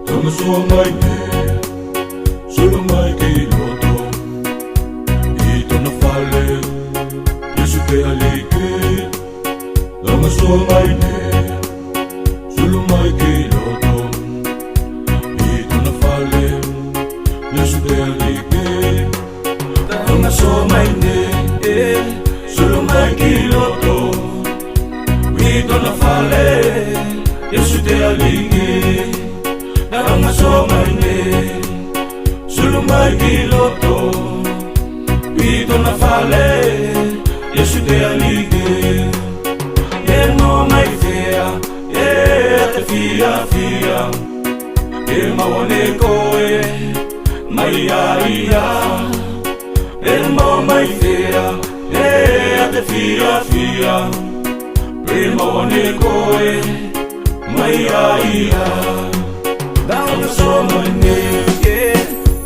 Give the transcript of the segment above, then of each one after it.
Taugasoa mai ne solo mai ki loto ito na fale Yesu te alike Taugasoa mai ne solo mai ki loto ito na fale Yesu te alike Taugasoa mai ne solo mai ki loto ito na fale Yesu te alike Taugasoa mai ne solo mai ki loto ito na fale Yesu te alike no mai fea te fia fia maone koe mai aia no mai fea te fia fia maone koe mai aia Taugasoa mai ne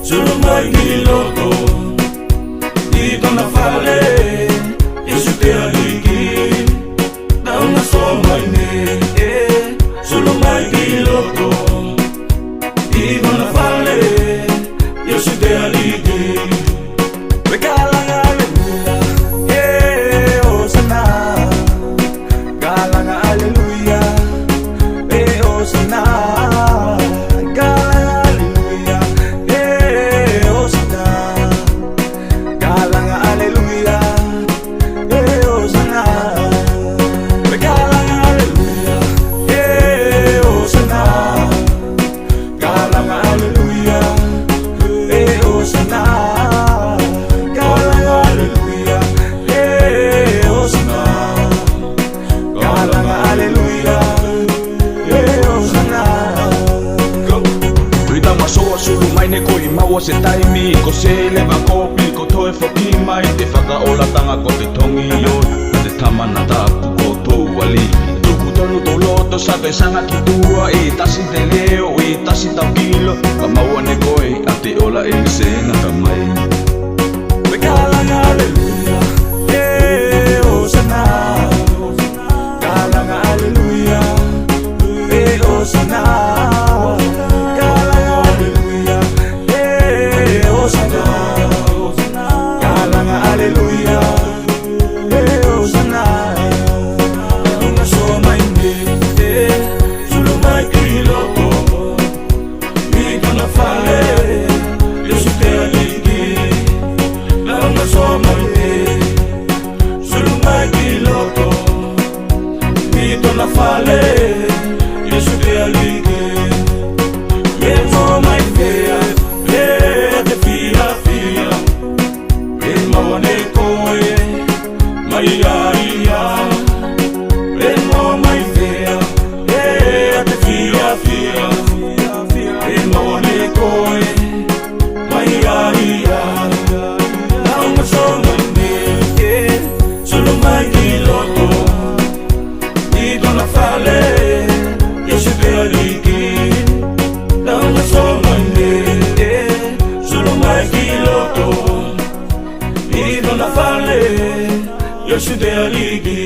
solo mai ki loto ito na fale Yesu te alike Taugasoa mai ne solo mai ki loto ito na fale Yesu te alike Galang haleluya Hosanna Galang haleluya Hosanna se taimi ko se leva kopi ko toe foki mai te whakaolatanga ko te tongi o te tamana tapu ko Tuvalu tuku tonu to loto sa te sanga ki tua e tasi te leo e tasi tau kilo ka maua ne koe a te ola e se na tamai Galang haleluya Hosanna Galang haleluya Hosanna Yesu te alike no mai fea te fia fia maone koe mai aia no mai fea te fia fia maone koe mai aia Taugasoa mai ne solo mai ki loto ito na fale Yesu te alike Taugasoa mai ne solo mai ki loto ito na fale Yesu te alike